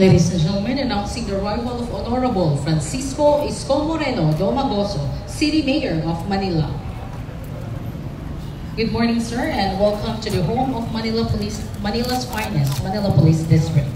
Ladies and gentlemen, announcing the arrival of Honorable Francisco Isko Moreno Domagoso, City Mayor of Manila. Good morning, sir, and welcome to the home of Manila's finest, Manila Police District.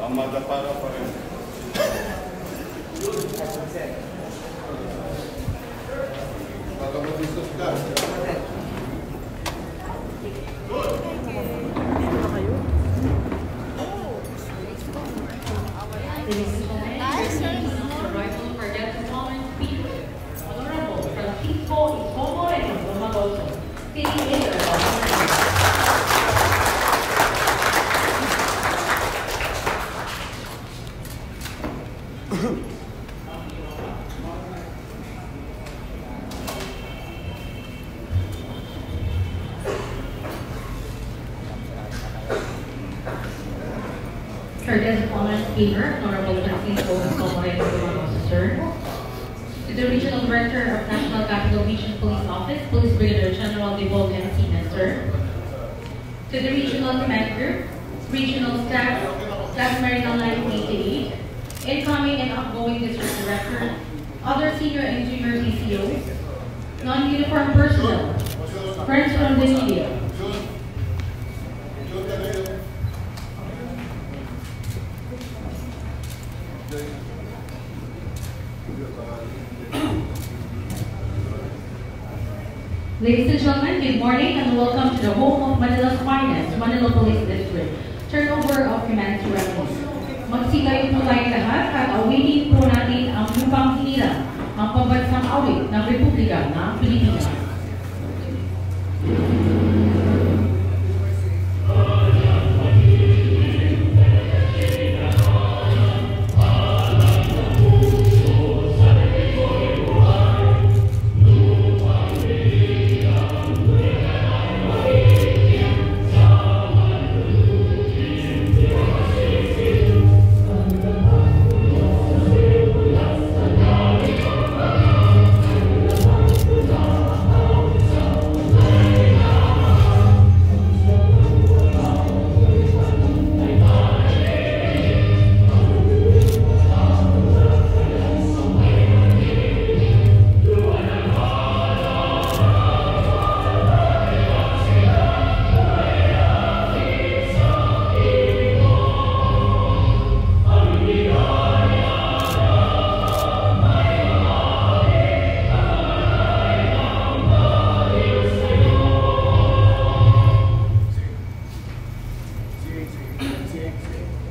Amada para rin. Pagkamulistos ka. Curtis Common Speaker, Honorable Francisco Isko Moreno Domagoso, sir. To the Regional Director of National Capital Region Police Office, Police Brigadier General Devol Encina, sir. To the Regional Command Group, Regional Staff, Staff Marine Line 88, incoming and outgoing District Director, other senior and junior CCOs, non-uniform personnel, friends from the media. Ladies and gentlemen, good morning and welcome to the home of Manila's finest, Manila Police District. Turnover of command to records. Magsigayon po tayong lahat at awitin po natin ang lupang hinirang, ang pambansang awit ng Republika ng Pilipinas.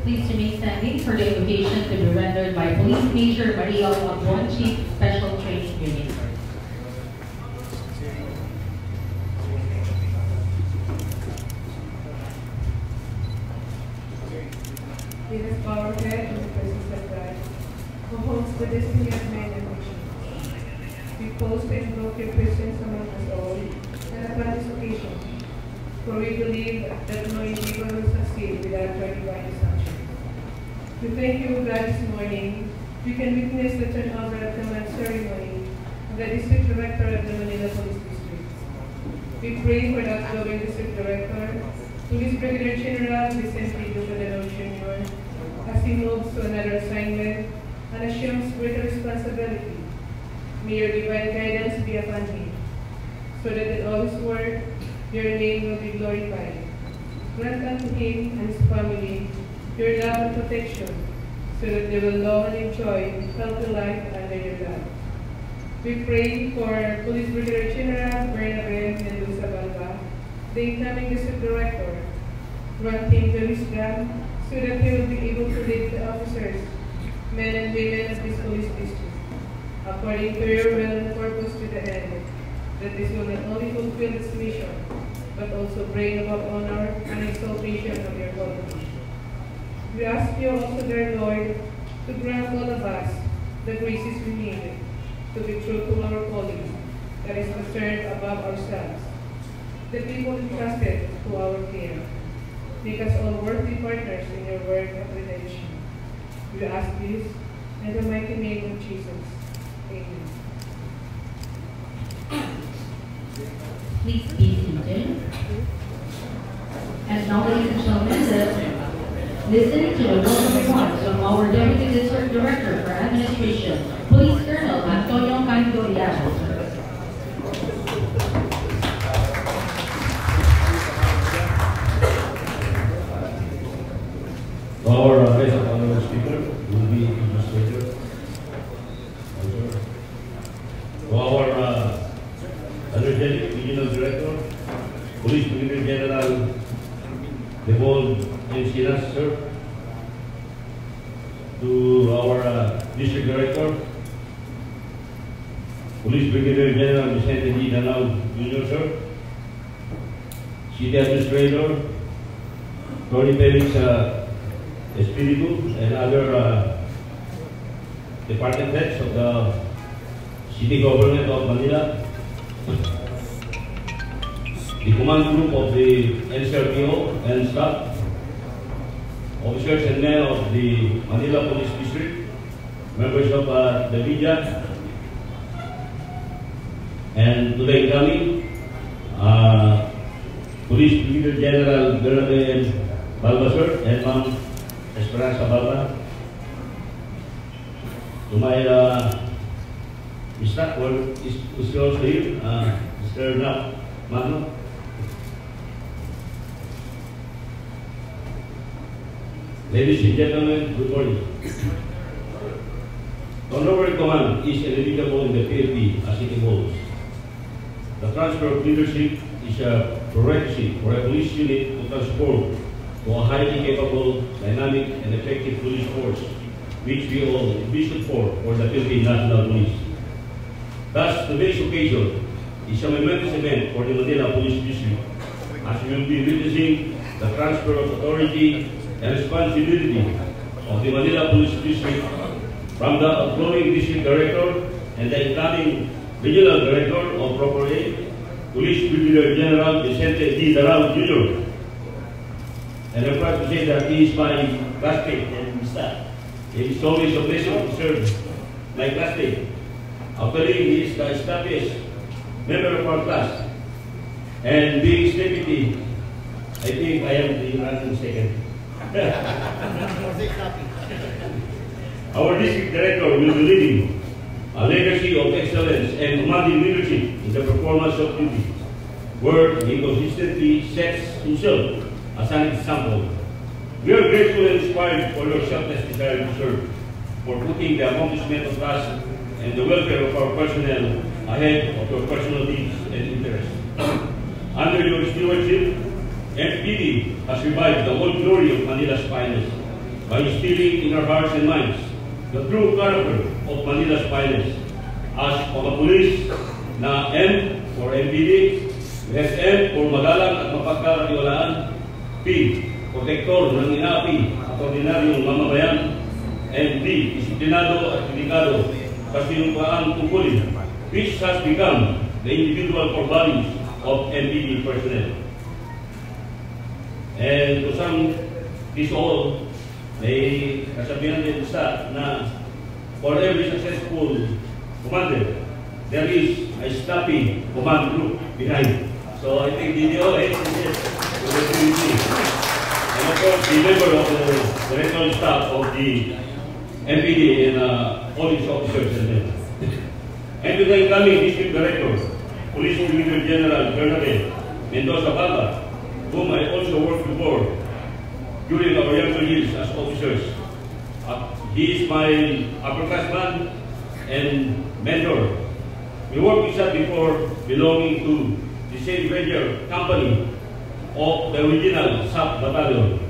Please remain standing for the invocation to be rendered by Police Major Mariel Abuan, Chief Special Training Unit. It is our head in the presence of God, who holds the destiny of men and nations. We post and invoke your presence among us all, and upon this occasion, for we believe that no evil will succeed without your divine sanction. We thank you, God, this morning. We can witness the turnover of the command ceremony of the District Director of the Manila Police District. We pray for the outgoing District Director, Police Brigadier General Vicente Ducadero Jr., as he moves to another assignment and assumes greater responsibility. May your divine guidance be upon him, so that in all his work, your name will be glorified. Grant unto him and his family your love and protection, so that they will long and enjoy healthy life under your love. We pray for Police Brigadier General Bernabé Mendoza Balba, the incoming District Director. Grant him the wisdom, so that he will be able to lead the officers, men and women of this police district, according to your will and purpose to the end, that this will not only fulfill its mission, but also bring about honor and exaltation of your holy name. We ask you also, dear Lord, to grant all of us the graces we need to be true to our calling, that is concerned above ourselves, the people entrusted to our care. Make us all worthy partners in your work of redemption. We ask this in the mighty name of Jesus. Amen. Please be seated. And now, ladies and gentlemen, listen to the welcome remarks from our Deputy District Director for Administration, Police Colonel Antonio Cando Llanos. Our present honorable speaker will be Administrator. To our energetic Regional Director, Police Brigadier General Devon Encinas, sir. To our District Director, Police Brigadier General Vicente D. Danao Jr., sir. City Administrator, Tony Felix Espiritu, and other department heads of the City Government of Manila, the command group of the NCRPO and staff, officers and men of the Manila Police District, members of the media, and to the incoming Police Brigadier General Bernabé Balba, sir, and Ma'am Esperanza Balba. To my Mr. Who's also here, Mr. Magno. Ladies and gentlemen, good morning. Turnover command is inevitable in the PNP as it evolves. The transfer of leadership is a prerequisite for a police unit to transform to a highly capable, dynamic, and effective police force, which we all envision for the Philippine National Police. Thus, today's occasion is a momentous event for the Manila Police District, as we will be witnessing the transfer of authority and responsibility of the Manila Police District from the outgoing District Director and the incoming Regional Director of Proper A, Police Brigadier General Vicente D. Danao Jr. And I'm proud to say that he is my classmate and staff. It is always a pleasure to serve my classmate. Actually, he is the established member of our class. And being his deputy, I think I am the ranking second. Our district director will be leading a legacy of excellence and commanding leadership in the performance of duty, where he consistently sets himself as an example. We are grateful and inspired for your selfless desire to serve, for putting the accomplishment of us and the welfare of our personnel ahead of your personal needs and interests. Under your stewardship, MPD has revived the whole glory of Manila's finest by instilling in our hearts and minds the true character of Manila's finest. As of a police na M for MPD, we have M for magalang at mapagkakatiwalaan, P, protector ng inaapi ordinaryong mamabayan, and B. Disiplinado at delikado sa sinumpaang tungkulin, which has become the individual core values of MPD personnel. And to sum this all, may kasabihan din isa na for every successful commander, there is a snappy command group behind. So I think DDO is and of course the member of the directorial staff of the MPD and all its officers and men. And to the incoming district director, Police Brigadier General Bernabé Mendoza Baba, whom I also worked before during our younger years as officers. He is my upperclassman and mentor. We worked with that before belonging to the same major company of the original SAP battalion.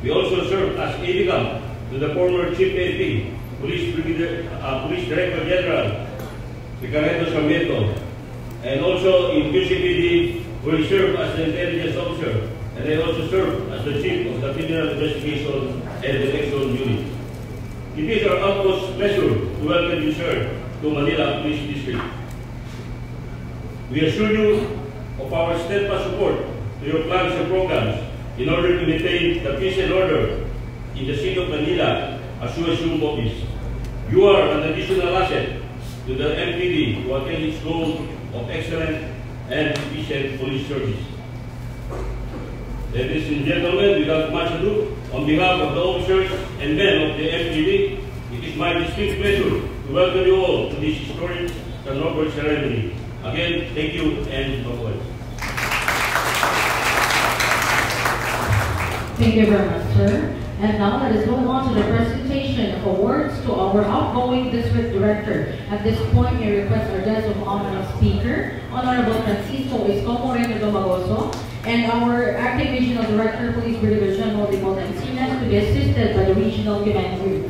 We also served as aide to the former Chief AP, Police Director General Ricardo Sarmiento, and also in QCPD, where he served as an intelligence officer, and I also served as the Chief of the Criminal Investigation and Detection Unit. It is our utmost pleasure to welcome you, sir, to Manila Police District. We assure you of our steadfast support to your plans and programs in order to maintain the peace and order in the city of Manila as you assume office. You are an additional asset to the MPD to attain its goal of excellent and efficient police service. Ladies and gentlemen, without much ado, on behalf of the officers and men of the MPD, it is my distinct pleasure to welcome you all to this historic turnover ceremony. Again, thank you and bye-bye. Thank you very much, sir. And now let us move on to the presentation of awards to our outgoing district director. At this point, we request our guest of honor speaker, Honorable Francisco Escomo Moreno Domagoso, and our acting regional director, Police Brigadier General Dimol Encinas, to be assisted by the regional command group.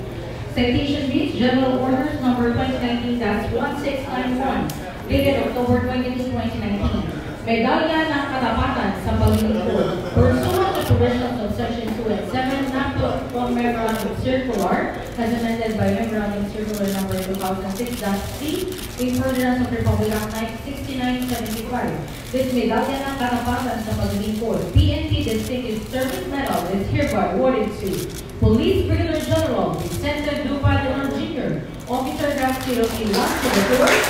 Citation reads General Orders Number 2019-1691, dated October 22, 2019. Medalya ng Katapatan sa Paglilingkod. Pursuant to provisions of Section 2 and 7, not to Memorandum Circular, as amended by Memorandum Circular Number 2006-3, in furtherance of Republic Act 6975. This Medalya ng Katapatan sa Paglilingkod, PNP Distinguished Service Medal, is hereby awarded to Police Brigadier General Vicente Dupa de Leon Jr., Officer Draft 031 to the Court,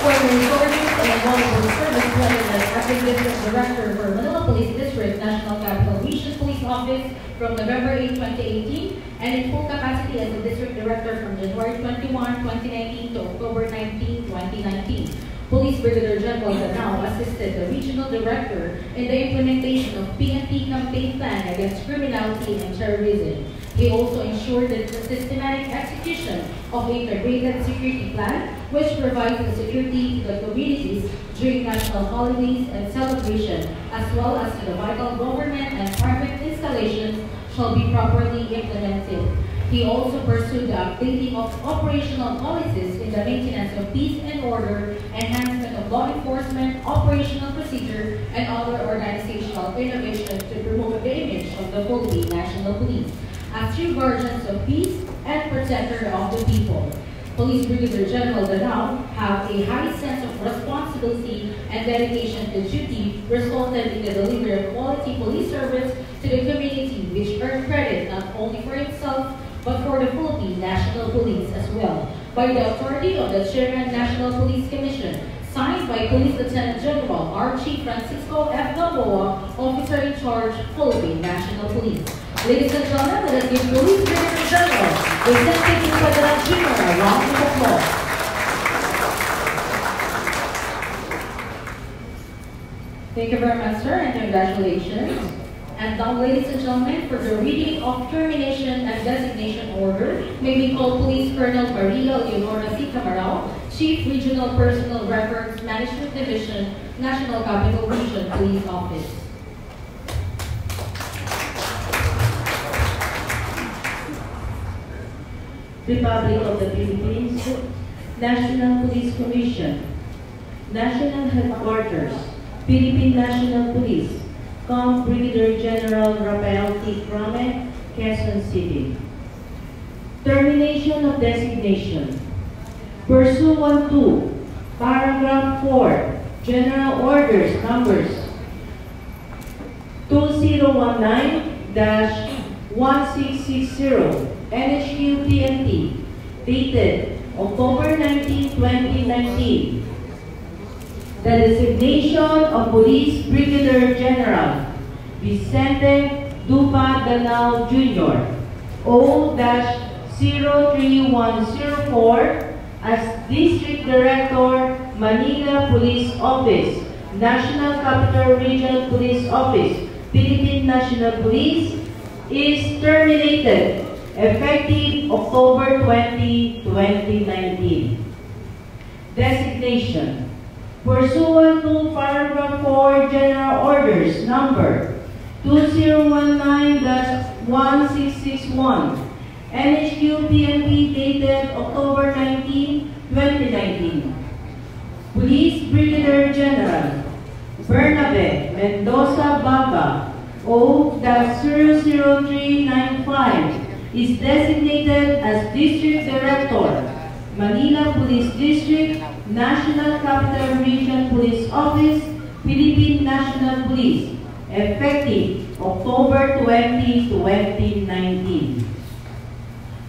for the resources and valuable service rendered as acting district director for Manila Police District, National Capital Region Police Office from November 8, 2018, and in full capacity as the district director from January 21, 2019 to October 19, 2019. Police Brigadier General Danao assisted the regional director in the implementation of PNP campaign plan against criminality and terrorism. He also ensured the systematic execution of the integrated security plan, which provides the security to the communities during national holidays and celebration, as well as to the vital government and private installations shall be properly implemented. He also pursued the updating of operational policies in the maintenance of peace and order, enhancement of law enforcement, operational procedure, and other organizational innovations to promote the image of the Philippine National Police as true guardians of peace and protector of the people. Police Brigadier General Danao have a high sense of responsibility and dedication to duty, resulted in the delivery of quality police service to the community, which earned credit not only for himself, but for the Philippine National Police as well, by the authority of the Chairman National Police Commission, signed by Police Lieutenant General Archie Francisco F. Gamboa, Officer in Charge, Philippine National Police. Ladies and gentlemen, let us give Police Brigadier General Vicente Dupa de Leon Jr. a round of applause. Thank you very much, sir, and congratulations. And now, ladies and gentlemen, for the reading of termination and designation order, may we call Police Colonel Maria Leonora C. Camarao, Chief Regional Personnel Records Management Division, National Capital Region Police Office. Republic of the Philippines, National Police Commission, National Headquarters, Philippine National Police, Com. Brigadier General Rafael T. Crame, Quezon City. Termination of designation. Pursuant to Paragraph 4, General Orders Numbers 2019-1660, NHQ-PNP, dated October 19, 2019. The designation of Police Brigadier General Vicente Dupa Danao Jr. O-03104 as District Director, Manila Police Office, National Capital Regional Police Office, Philippine National Police, is terminated effective October 20, 2019. Designation. Pursuant to Paragraph 4 General Orders Number 2019-1661, NHQ-PNP dated October 19, 2019. Police Brigadier General Bernabe Mendoza Baba O-00395 is designated as District Director, Manila Police District, National Capital Region Police Office, Philippine National Police, effective October 20, 2019.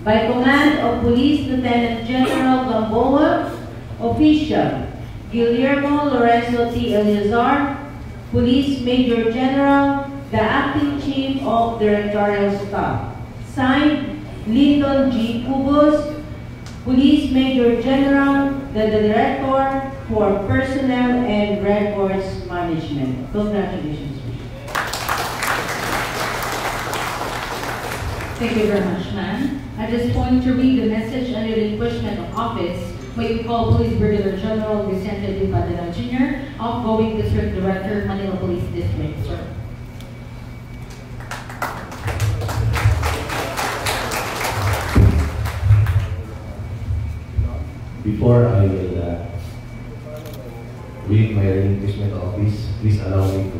By command of Police Lieutenant General Gamboa, Official Guillermo Lorenzo T. Eleazar, Police Major General, the Acting Chief of Directorial Staff. Signed, Lyndon G. Cubos, Police Major General, the Director for Personnel and Records Management. Congratulations. Thank you very much, ma'am. At this point, to read the message and relinquishment of office, may you call Police Brigadier General Vicente Dupa Danao Jr., outgoing District Director, Manila Police District, sir. Before I will read my relinquishment of office, please allow me to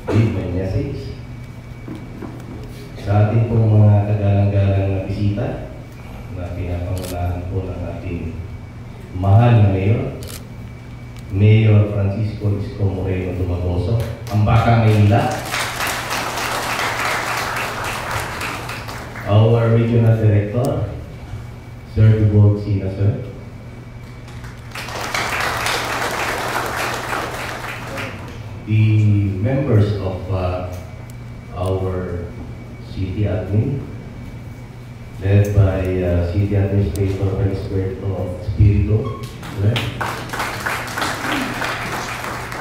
read my message. Sa ating pong mga kagalang-galang na bisita, na pinapangunahan po ng ating mahal na Mayor Francisco Isko Moreno Dumagoso, ang Baka Maynila, our Regional Director, Sir Dubog Sina, sir, the members of our City Admin, led by City Administrator Felisberto Espiritu,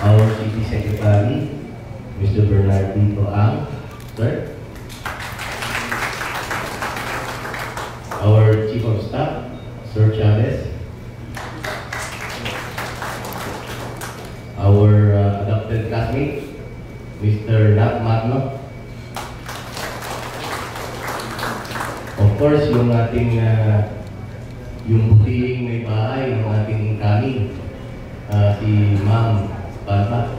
our City Secretary, Mr. Bernardino Ang, sir, our Chief of Staff, Sir Chavez, our adopted classmate, Mr. Nat Magno, of course, yung ating yung butihing may bahay ng ating incoming, si Ma'am Balma.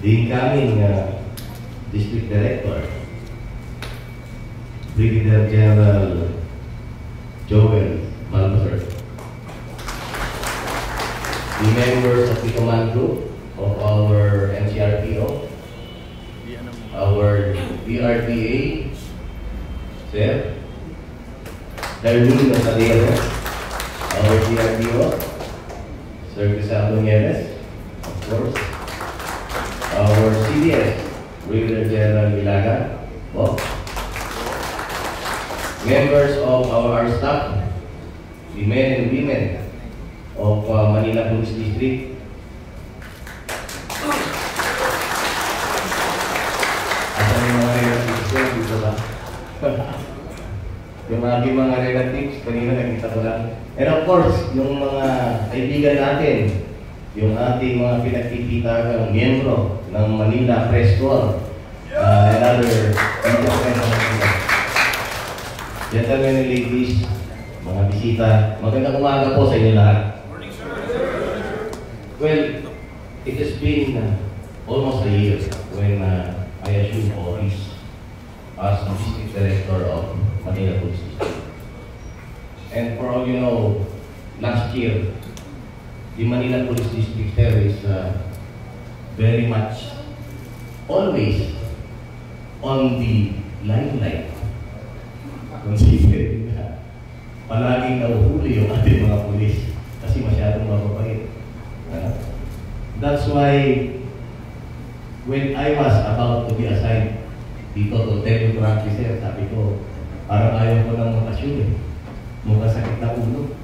The incoming District Director, Brigadier General Joel Malbazar. The members of the command group of our NCRPO, our DRTA, Sir Darwin Nasadero, our DRPO, Sir Crisanto Nieves, of course, our CDS, Brigadier General Ilaga, members of our staff, the men and women of Manila Police District, yung aking mga relatives, kanina nakita ko lang. And of course, yung mga kaibigan natin, yung ating mga pinagkikita miyembro ng Manila Press Corps, and other gentlemen and ladies, mga bisita, magandang umaga po sa inyo lahat. Well, it has been almost a year when I assumed office as the District Director of Manila Police District. And for all you know, last year, the Manila Police District there is very much always on the limelight. Considering na palaging nauhuli yung ating mga pulis kasi masyadong mababait. That's why when I was about to be assigned dito to tell you frankly, sir, sabi ko, parang ayaw ko nang mag-assume. Mukhang sakit na ulo.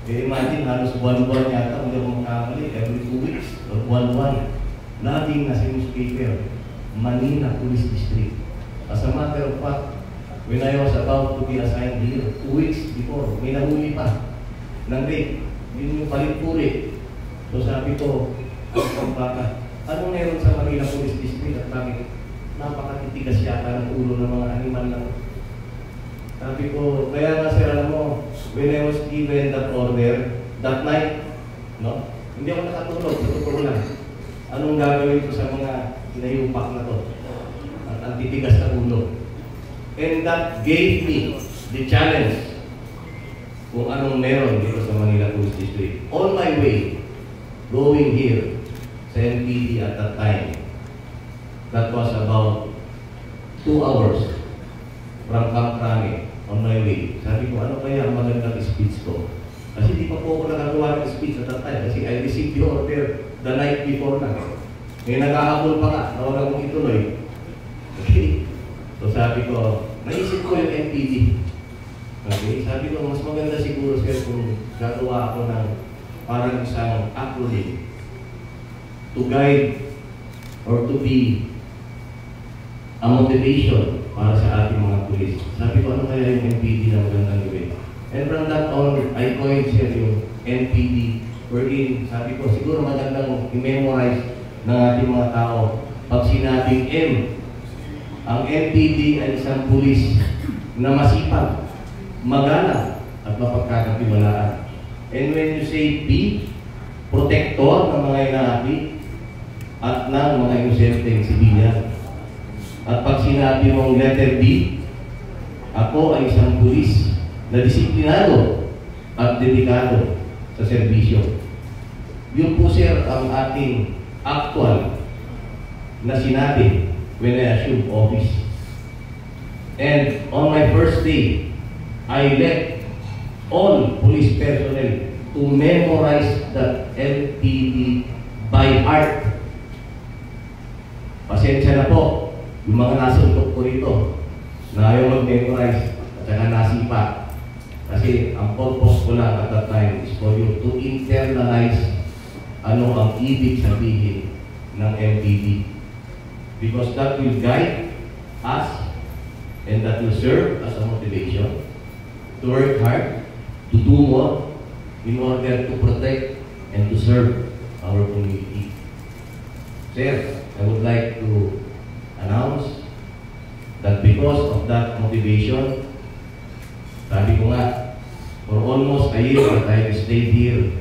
Imagine, halos buwan-buwan yata, hindi ako makamali, every 2 weeks, or buwan-buwan, laging nasa newspaper, Manila Police District. As a matter of fact, when I was about to be assigned here, 2 weeks before, may nahuli pa ng rape. Yun yung palit-puli. So sabi ko, anong meron sa Manila Police District at bakit napakatitigas yata ng ulo ng mga animal lang? Sabi ko, kaya nga sir, alam mo, when I was given that order, that night, no? Hindi ako nakatulog, sa totoo lang. Anong gagawin ko sa mga inayupak na to? At ang titigas na ulo. And that gave me the challenge kung anong meron dito sa Manila Police District. On my way, going here sa NPD at that time, that was about 2 hours from Camp Rame on my way. Sabi ko, ano kaya ang magandang speech ko? Kasi di pa po ako nakagawa ng speech at that time kasi I received the order the night before na. May nag-ahabol pa ka, nawala mong ituloy. Okay? So sabi ko, naisip ko yung NPD. Okay? Sabi ko, mas maganda siguro sir kung gagawa ako ng parang isang acronym to guide or to be a motivation para sa ating mga pulis. Sabi ko, ano kaya yung NPD na magandang gawin? And from that on, I coined siya yung NPD wherein, sabi ko, siguro magandang i-memorize ng ating mga tao pag sinabing M. Ang NPD ay isang pulis na masipag, magalang, at mapagkakatiwalaan. And when you say B, protector ng mga inaati at ng mga inosenteng sibilyan. At pag sinabi mong letter B, ako ay isang pulis na disiplinado at dedikado sa serbisyo. Yun po sir ang ating actual na sinabi when I assumed office. And on my first day, I let all police personnel to memorize the LPD by heart. Pasensya na po yung mga nasuntok ko rito na ayaw mag-memorize at saka nasipa. Kasi ang purpose ko lang at that time is for you to internalize ano ang ibig sabihin ng LPD. Because that will guide us and that will serve as a motivation to work hard, to do more in order to protect and to serve our community. Sir, I would like to announce that because of that motivation, sabi ko nga, for almost a year that I stayed here,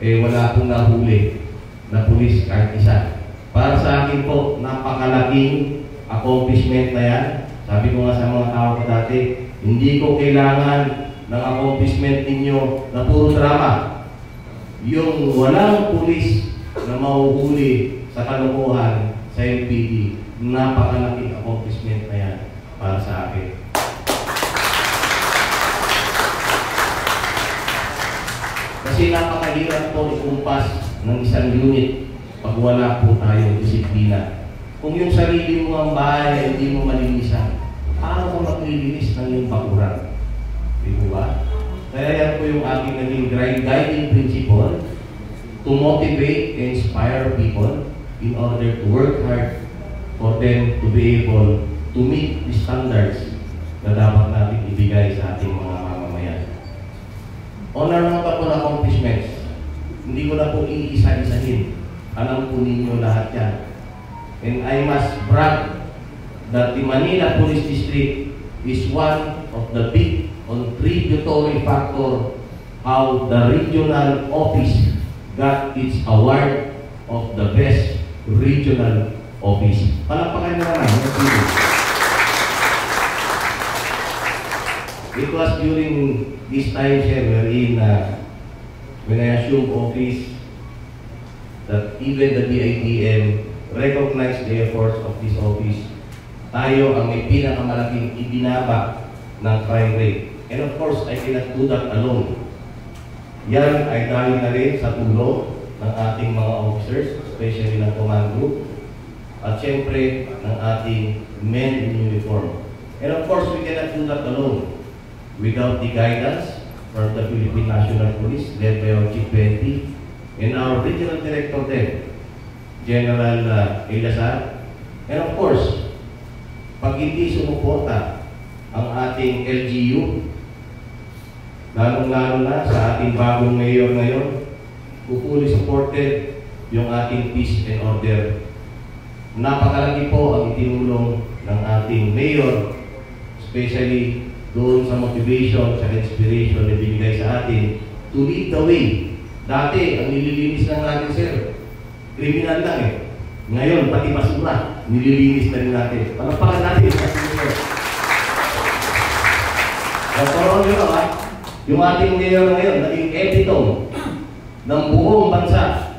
wala akong nahuli na pulis kahit isa. Para sa akin po, napakalaking accomplishment na yan. Sabi ko nga sa mga tao ko dati, hindi ko kailangan ng accomplishment ninyo na puro drama. Yung walang pulis na mahuhuli sa kalokohan sa LPD, napakalaking accomplishment na yan para sa akin. Kasi napakahirap po ikumpas ng isang unit pag wala po tayong disiplina. Kung yung sarili mo ang bahay hindi mo malinisan, paano mo maglilinis ng iyong bakuran? Di ba ba? Kaya yan po yung aking naging guiding principle to motivate and inspire people in order to work hard for them to be able to meet the standards na dapat natin ibigay sa ating mga mamamayan. Honor naman pa po na accomplishments. Hindi ko na po iisa-isahin. Alam po ninyo lahat yan. And I must brag that the Manila Police District is one of the big contributory factor how the regional office got its award of the best Regional Office. Palakpakan nyo naman. It was during this time, sir, wherein when I assumed office, that even the DITM recognized the efforts of this office. Tayo ang may pinakamalaking ibinaba ng crime rate. And of course, I cannot do that alone. Yan ay dahil na rin sa tulong ng ating mga officers, especially ng command group, at syempre ng ating men in uniform. And of course, we cannot do that alone without the guidance from the Philippine National Police, led by our Chief 20, and our Regional Director then, General Ilasar. And of course, pag hindi sumuporta ang ating LGU, lalong-lalo na sa ating bagong mayor ngayon, fully supported yung ating peace and order. Napakalaki po ang itinulong ng ating mayor, especially doon sa motivation, sa inspiration na binigay sa atin to lead the way. Dati, ang nililinis lang natin, sir, kriminal lang eh. Ngayon, pati basura, nililinis na rin natin. Palapakan natin. Nagkaroon nyo ha, yung ating mayor ngayon, naging epitome ng buong bansa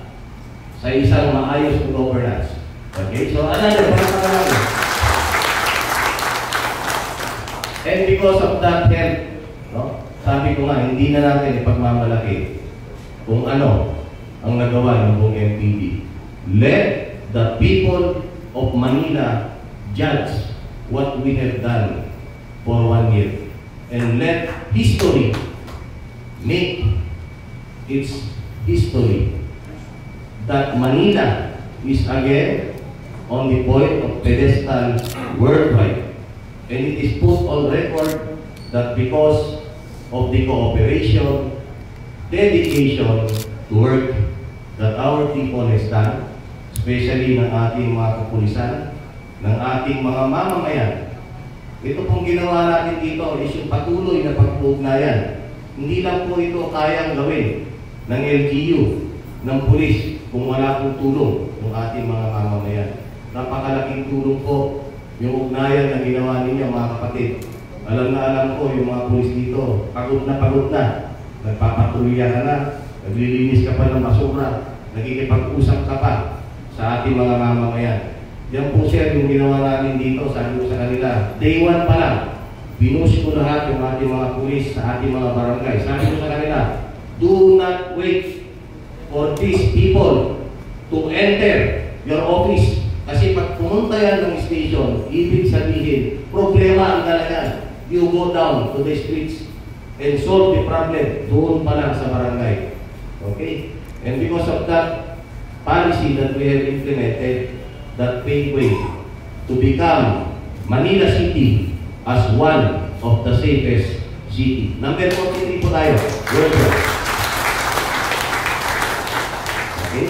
sa isang maayos na governance. Okay? So, another, palapakan natin. And because of that help, no, sabi ko nga, hindi na natin ipagmamalaki kung ano ang nagawa ng buong MPD. Let the people of Manila judge what we have done for 1 year. And let history make its history that Manila is again on the point of pedestal worldwide. And it is put on record that because of the cooperation, dedication to work that our people has done, especially ng ating mga kapulisan, ng ating mga mamamayan. Ito pong ginawa natin dito is yung patuloy na pag-ugnayan. Hindi lang po ito kayang gawin ng LGU, ng pulis, kung wala pong tulong ng ating mga mamamayan. Napakalaking tulong po yung ugnayan na ginawa ninyo, mga kapatid. Alam ko yung mga pulis dito, pagod na. Nagpapatrolya ka na, naglilinis ka pa ng basura, nagkikipag-usap ka pa sa ating mga mamamayan. Yan po, sir, yung ginawa namin dito, sabi ko sa kanila, day 1 pa lang, pinush ko lahat yung ating mga pulis sa ating mga barangay. Sabi ko sa kanila, do not wait for these people to enter your office. Kasi pag pumunta yan ng station, ibig sabihin, problema ang dalagan. You go down to the streets and solve the problem doon pa lang sa barangay. Okay? And because of that policy that we have implemented, that paved way to become Manila City as one of the safest city. Number 43 po tayo. Okay?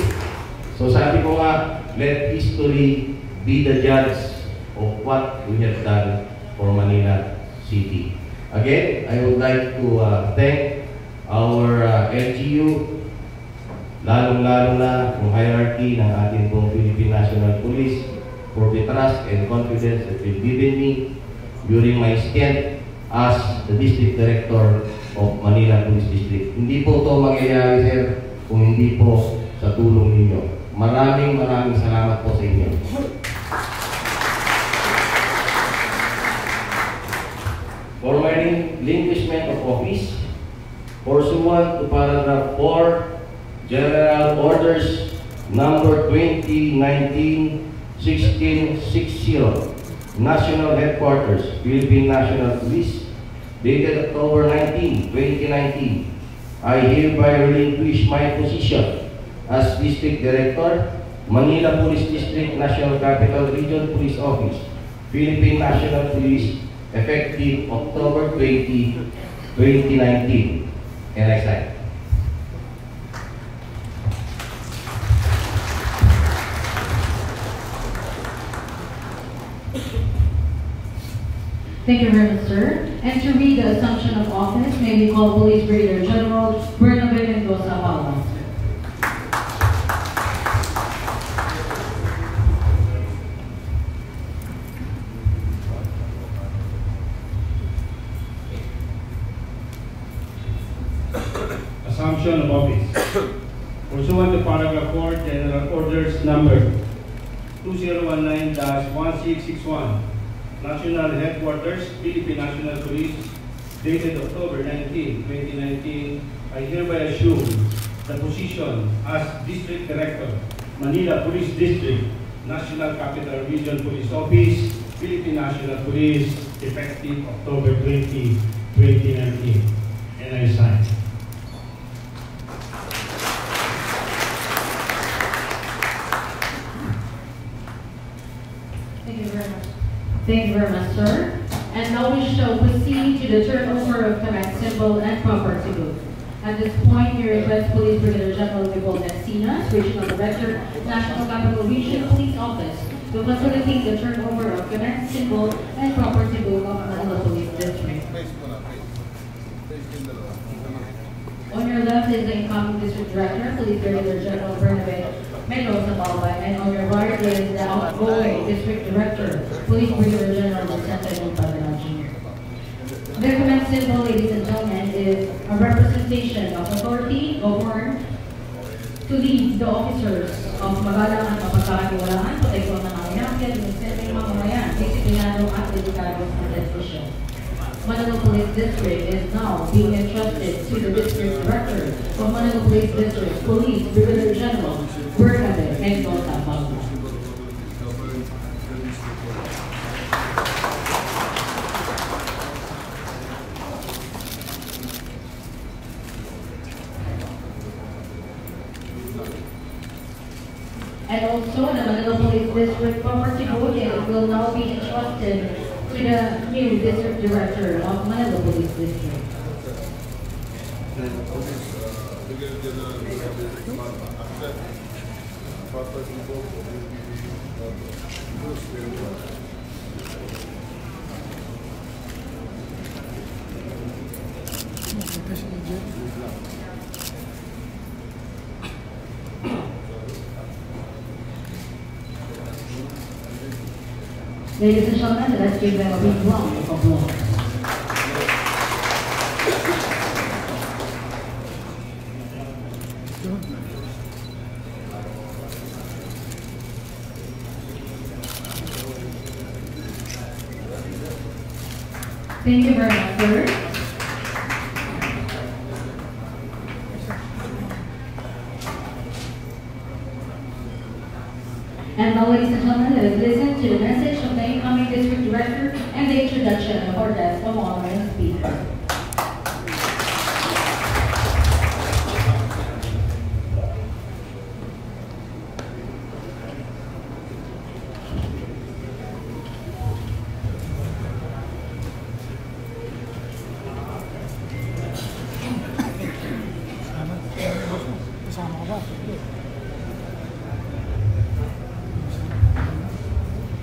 So sabi ko nga, let history be the judge of what we have done for Manila City. Again, I would like to thank our LGU, lalong-lalo na yung hierarchy ng ating pong Philippine National Police for the trust and confidence that they've given me during my stint as the District Director of Manila Police District. Hindi po ito mangyayari, sir, kung hindi po sa tulong ninyo. Maraming salamat po sa inyo. For my relinquishment of office, pursuant to paragraph 4, General Orders number 2019-1660, National Headquarters, Philippine National Police, dated October 19, 2019, I hereby relinquish my position as District Director, Manila Police District, National Capital Region Police Office, Philippine National Police, effective October 20, 2019. And I sign. Thank you very much, sir. And to read the assumption of office, may we call Police Brigadier General Bernabe Mendoza Paula. assumption of office. Pursuant to paragraph 4, General Orders number 2019-1661, National Headquarters, Philippine National Police, dated October 19, 2019, I hereby assume the position as District Director, Manila Police District, National Capital Region Police Office, Philippine National Police, effective October 20, 2019. And I sign. Thank you very much. Thank you very much, sir. And now we shall proceed to the turnover of command symbol and property book. At this point, we request Police Brigadier General Dibol Encinas, Regional Director, National Capital Region Police Office, to facilitate the turnover of command symbol and property book of Manila Police District. On your left is the incoming District Director, Police Brigadier General Bernabe Mendoza Balbay, and on your right is the outgoing District Director, Police Brigadier General Vicente Montalban Jr. The command symbol, ladies and gentlemen, is a representation of authority, governed to lead the officers of magalang at mapagkakatiwalaan, proteksyon ng mga inakit, ng mga mamayan, disiplinado at dedikado sa servisyo. Manila Police District is now being entrusted to the District Director of Manila Police District, Police Brigadier General Bernabe Mendoza Balbay. And also, the Manila Police District property book will now be entrusted to the new District Director of Manila Police District. Ladies and gentlemen, let's give them a big round of applause. Thank you very much, sir. And now, ladies and gentlemen, let us listen to the message of the incoming District Director and the introduction of our guest of honor and speaker.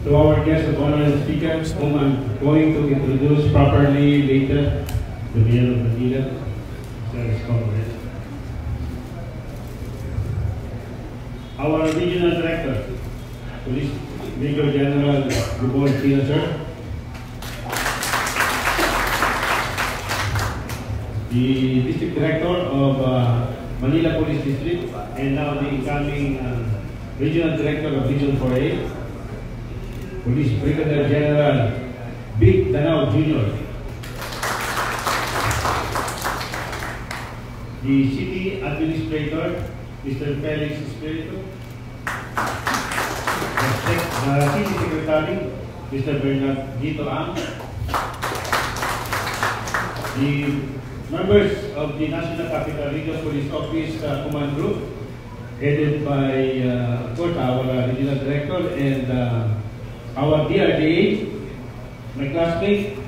To our guest of honor and speaker, whom I'm going to introduce properly later, the Mayor of Manila, Sir Congress. Our Regional Director, Police Major General Dibol Encinas, sir. The District Director of Manila Police District, and now the incoming Regional Director of Region 4A, Police Brigadier General Vic Danao Jr. The City Administrator, Mr. Felix Espiritu. The City Secretary, Mr. Bernardito Ang. The members of the National Capital Region Police Office Command Group, headed by, of course, our Regional Director and our DRDA, my classmate,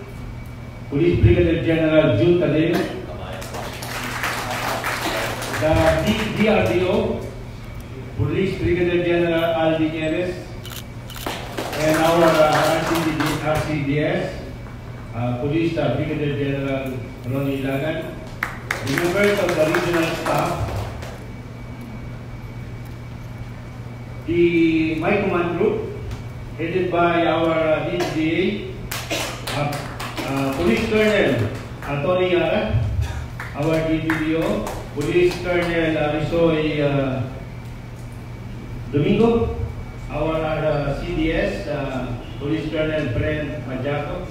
Police Brigadier General June Tadeo, the DRDO, Police Brigadier General Aldi Eres, and our RCDS, Police Brigadier General Ronnie Lagan, the members of the regional staff, my command group, headed by our DGA, Police Colonel Anthony Yara, our DPDO, Police Colonel Risoy Domingo, our CDS, Police Colonel Brent Majaco,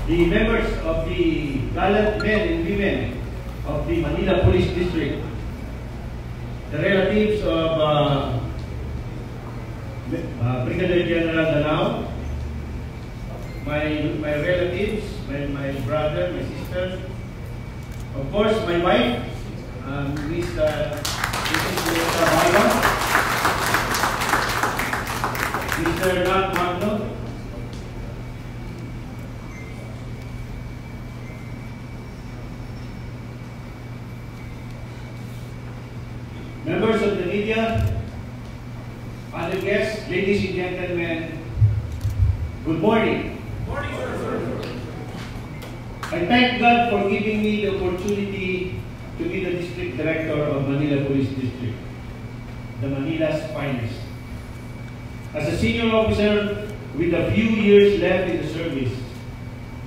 the members of the gallant men and women of the Manila Police District, the relatives of Brigadier General Danao, my relatives, my brother, my sister, of course my wife, Miss Mr. Nat Magno, members of the media, other guests, ladies and gentlemen, good morning. I thank God for giving me the opportunity to be the District Director of Manila Police District, the Manila's finest. As a senior officer with a few years left in the service,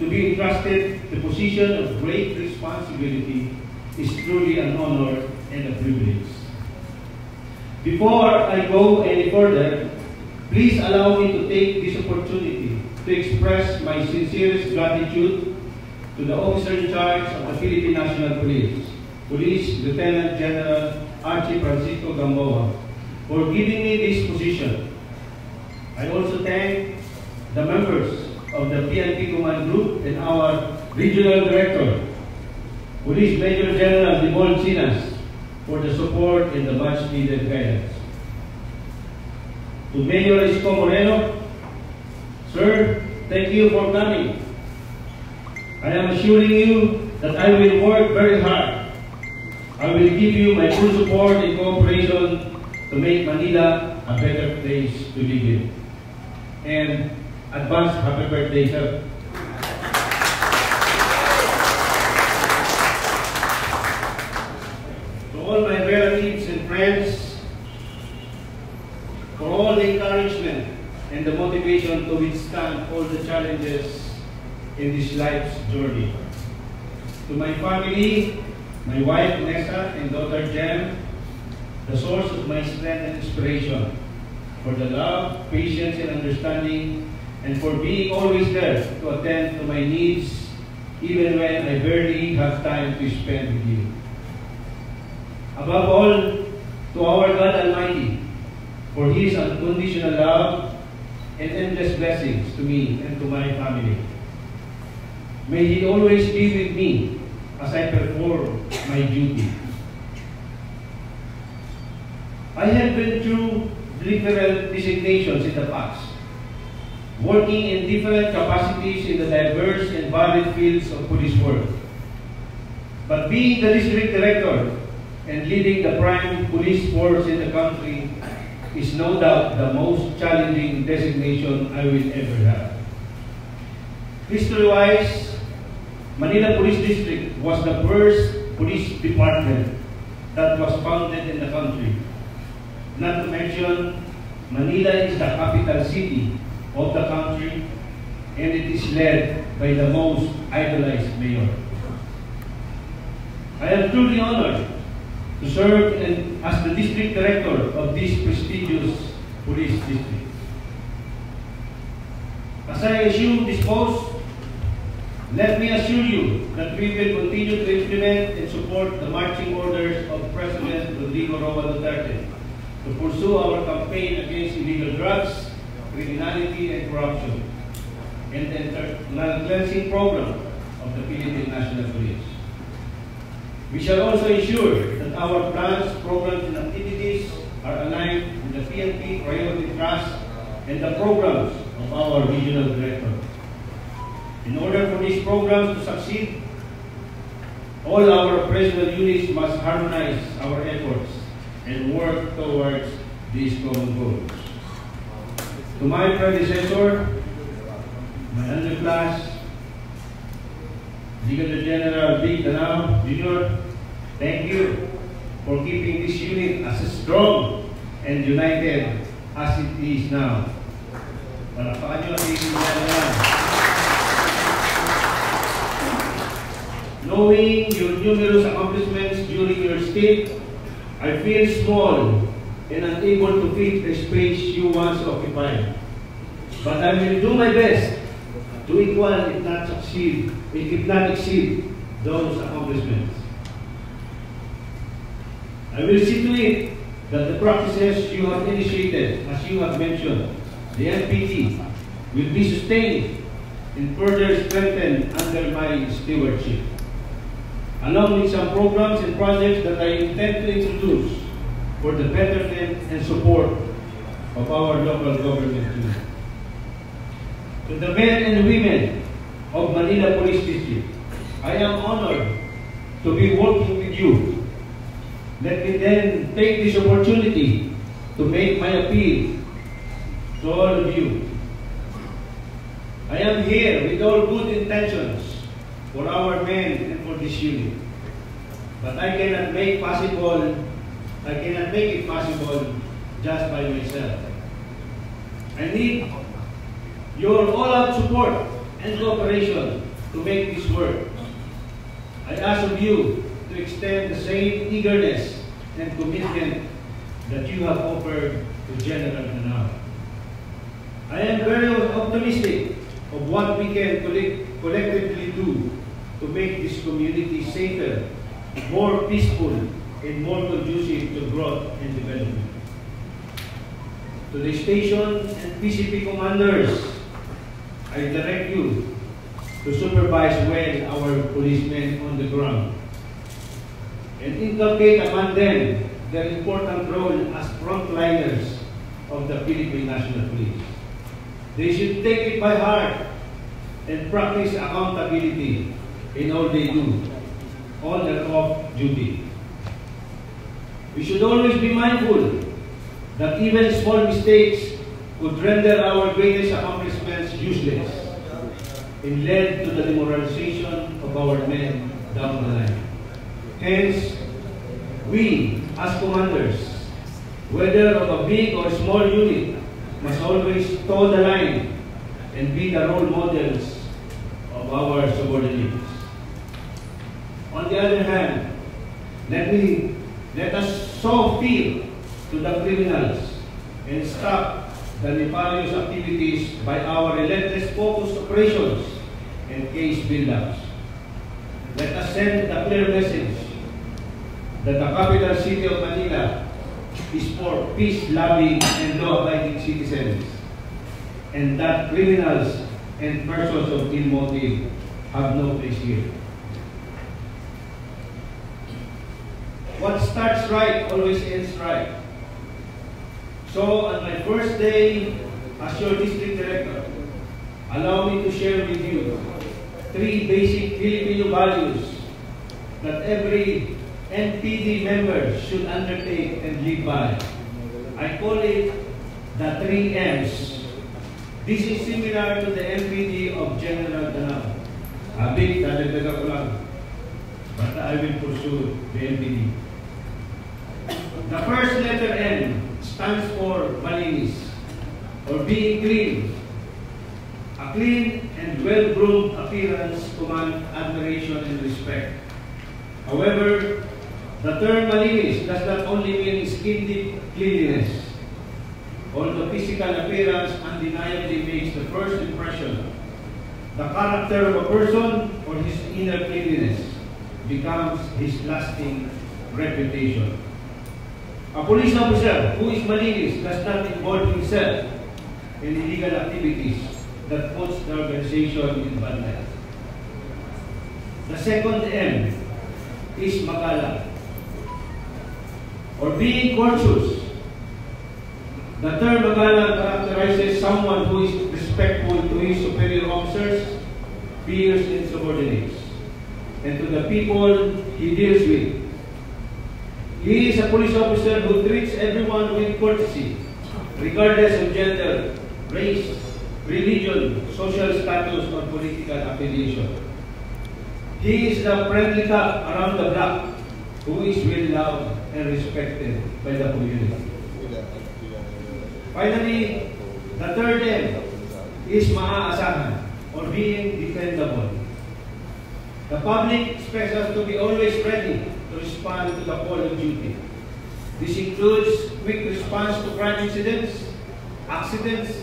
to be entrusted the position of great responsibility is truly an honor and a privilege. Before I go any further, please allow me to take this opportunity to express my sincerest gratitude to the officer in charge of the Philippine National Police, Police Lieutenant General Archie Francisco Gamboa, for giving me this position. I also thank the members of the PNP Command Group and our Regional Director, Police Major General Dimol Chinas, for the support and the much-needed guidance. To Mayor Isko Moreno, sir, thank you for coming. I am assuring you that I will work very hard. I will give you my full support and cooperation to make Manila a better place to live in. And advance happy birthday, sir. To all my relatives and friends, for all the encouragement and the motivation to withstand all the challenges in this life's journey. To my family, my wife Nessa and daughter Jem, the source of my strength and inspiration, for the love, patience, and understanding, and for being always there to attend to my needs, even when I barely have time to spend with you. Above all, to our God Almighty, for His unconditional love and endless blessings to me and to my family. May He always be with me as I perform my duty. I have been through different designations in the past, working in different capacities in the diverse and varied fields of police work. But being the District Director and leading the prime police force in the country is no doubt the most challenging designation I will ever have. History-wise, Manila Police District was the first police department that was founded in the country. Not to mention, Manila is the capital city of the country, and it is led by the most idolized mayor. I am truly honored to serve as the District Director of this prestigious police district. As I assume this post, let me assure you that we will continue to implement and support the marching orders of President Rodrigo Roa Duterte to pursue our campaign against illegal drugs, criminality, and corruption, and the internal cleansing program of the Philippine National Police. We shall also ensure that our plans, programs, and activities are aligned with the PNP Priority Trust and the programs of our Regional Director. In order for these programs to succeed, all our operational units must harmonize our efforts and work towards these common goals. To my predecessor, my underclass, Brigadier General Big Danao Jr., thank you for keeping this unit as strong and united as it is now. Palakpakan nyo ang Knowing your numerous accomplishments during your stay, I feel small and unable to fit the space you once occupied. But I will do my best to equal, if not exceed, those accomplishments. I will see to it that the practices you have initiated, as you have mentioned, the MPT, will be sustained and further strengthened under my stewardship, along with some programs and projects that I intend to introduce for the betterment and support of our local government too. To the men and women of Manila Police District, I am honored to be working with you. Let me then take this opportunity to make my appeal to all of you. I am here with all good intentions for our men and for this unit. But I cannot make it possible just by myself. I need your all-out support and cooperation to make this work. I ask of you to extend the same eagerness and commitment that you have offered to General Danao. I am very optimistic of what we can collectively do to make this community safer, more peaceful, and more conducive to growth and development. To the station and PCP commanders, I direct you to supervise well our policemen on the ground and inculcate among them their important role as frontliners of the Philippine National Police. They should take it by heart and practice accountability in all they do, on and off duty. We should always be mindful that even small mistakes could render our greatest accomplishments useless and lead to the demoralization of our men down the line. Hence, we as commanders, whether of a big or small unit, must always toe the line and be the role models of our subordinates. On the other hand, let us sow fear to the criminals and stop the nefarious activities by our relentless focused operations and case build-ups. Let us send the clear message that the capital city of Manila is for peace-loving and law-abiding citizens, and that criminals and persons of ill motive have no place here. What starts right always ends right. So, on my first day as your district director, allow me to share with you 3 basic Filipino values that every NPD member should undertake and live by. I call it the 3 M's. This is similar to the MPD of General Danao. Big, dadagdagan ko lang. But I will pursue the MPD. The first letter M stands for malinis, or being clean. A clean and well-groomed appearance commands admiration and respect. However, the term malinis does not only mean skin-deep cleanliness. Although physical appearance undeniably makes the first impression, the character of a person or his inner cleanliness becomes his lasting reputation. A police officer who is malinis does not involve himself in illegal activities that puts the organization in bad light. The second M is magalang, or being courteous. The term magalang characterizes someone who is respectful to his superior officers, peers, and subordinates, and to the people he deals with. He is a police officer who treats everyone with courtesy, regardless of gender, race, religion, social status, or political affiliation. He is the friendly cop around the block who is well loved and respected by the community. Finally, the third M is maaasahan, or being dependable. The public expects us to be always ready to respond to the call of duty. This includes quick response to crime incidents, accidents,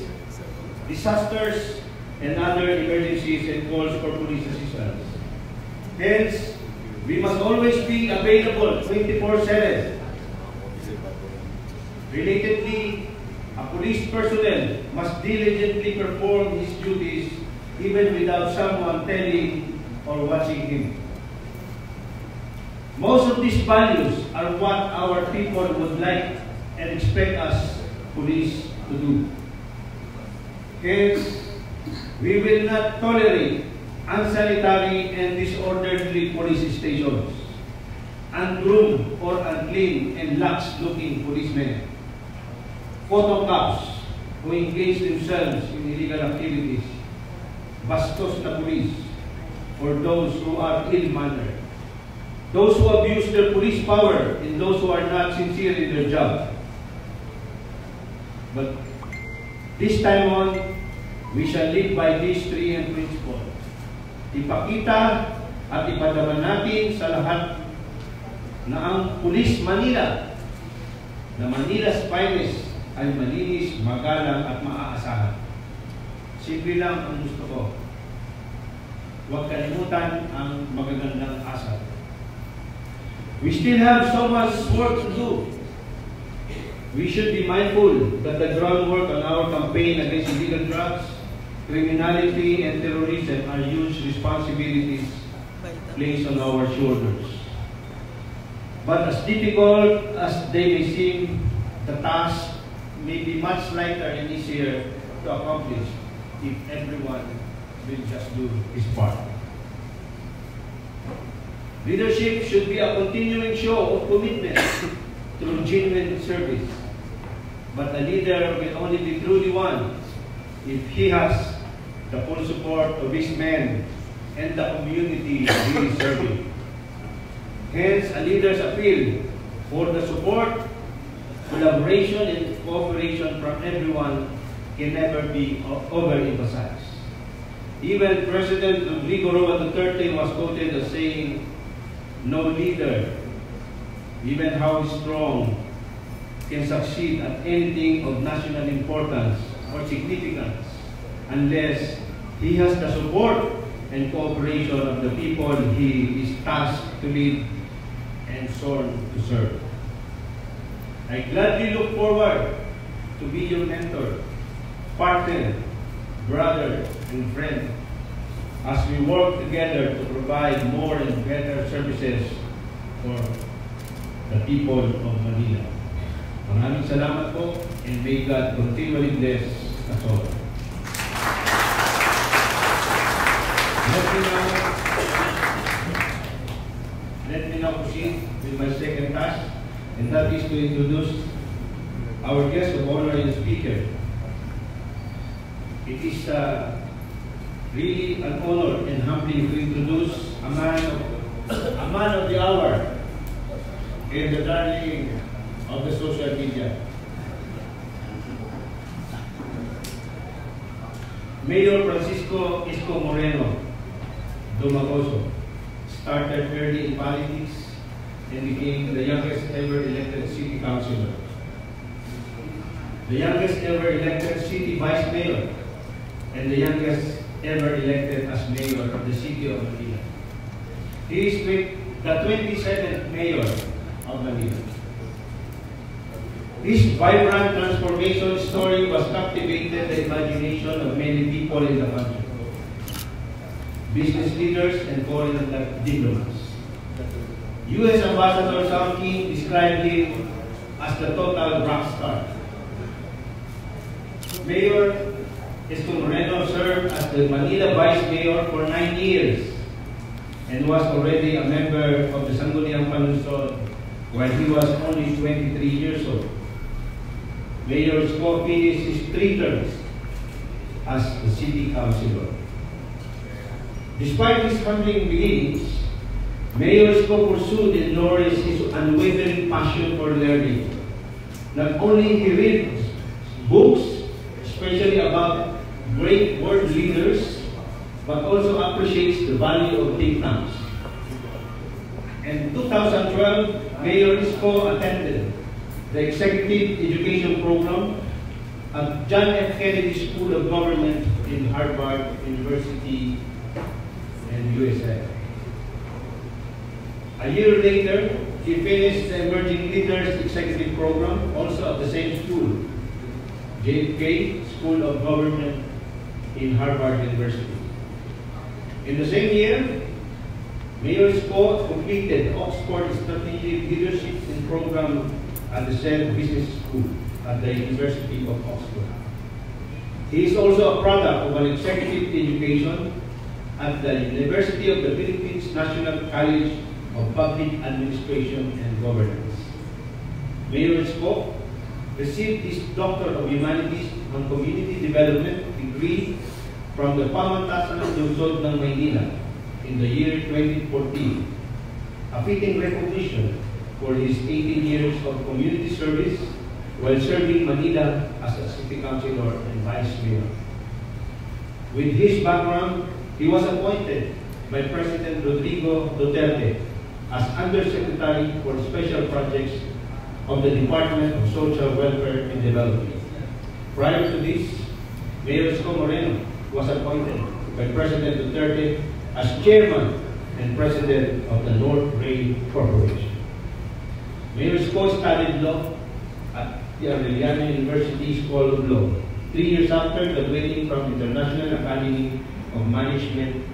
disasters, and other emergencies and calls for police assistance. Hence, we must always be available 24/7. Relatedly, a police personnel must diligently perform his duties even without someone telling or watching him. Most of these values are what our people would like and expect us police to do. Hence, we will not tolerate unsanitary and disorderly police stations, ungroomed or unclean and lax-looking policemen, photo cops who engage themselves in illegal activities, bastos na police, or those who are ill-mannered, those who abuse their police power, and those who are not sincere in their job. But this time on, we shall live by these three principles. Ipakita at ipadama natin sa lahat na ang Pulis Manila, na Manila's finest, ay malinis, magalang at maaasahan. Simple lang ang gusto ko. Huwag kalimutan ang magagandang asal. We still have so much work to do. We should be mindful that the groundwork on our campaign against illegal drugs, criminality, and terrorism are huge responsibilities placed on our shoulders. But as difficult as they may seem, the task may be much lighter and easier to accomplish if everyone will just do his part. Leadership should be a continuing show of commitment through genuine service. But a leader will only be truly one if he has the full support of his men and the community he is serving. Hence, a leader's appeal for the support, collaboration, and cooperation from everyone can never be overemphasized. Even President Rodrigo Roa Duterte was quoted as saying, "No leader, even how strong, can succeed at anything of national importance or significance unless he has the support and cooperation of the people he is tasked to lead and sworn to serve." I gladly look forward to be your mentor, partner, brother, and friend as we work together to provide more and better services for the people of Manila. Maraming salamat po, and may God continually bless us all. Let me now proceed with my second task, and that is to introduce our guest of honor and speaker. It is really an honor and humbling to introduce a man of the hour and the darling of the social media. Mayor Francisco Isko Moreno Dumagoso started early in politics and became the youngest ever elected city councilor, the youngest ever elected city vice mayor, and the youngest ever elected as mayor of the city of Manila. He is the 27th mayor of Manila. This vibrant transformation story was captivated the imagination of many people in the country, business leaders and foreign diplomats. U.S. Ambassador Sam King described him as the total rock star. Mayor Isko Moreno served as the Manila Vice Mayor for 9 years and was already a member of the Sangguniang Panunsod when he was only 23 years old. Mayor Isko finished his 3 terms as the city councilor. Despite his humbling beginnings, Mayor Isko pursued and nourished his unwavering passion for learning. Not only he read books, especially about great world leaders, but also appreciates the value of think tanks. In 2012, Mayor Isko attended the Executive Education Program at John F. Kennedy School of Government in Harvard University in USA. A year later, he finished the Emerging Leaders Executive Program, also at the same school, JFK School of Government in Harvard University. In the same year, Mayor Scott completed Oxford Strategic Leadership Program at the Said Business School at the University of Oxford. He is also a product of an executive education at the University of the Philippines National College of Public Administration and Governance. Mayor Scott received his Doctor of Humanities on Community Development degree from the Pamantasan Lungsod ng Maynila in the year 2014, a fitting recognition for his 18 years of community service while serving Manila as a city councilor and vice mayor. With his background, he was appointed by President Rodrigo Duterte as Undersecretary for Special Projects of the Department of Social Welfare and Development. Prior to this, Mayor Isko Moreno was appointed by President Duterte as Chairman and President of the North Rail Corporation. Mayor Isko studied law at the Aureliano University School of Law, 3 years after graduating from International Academy of Management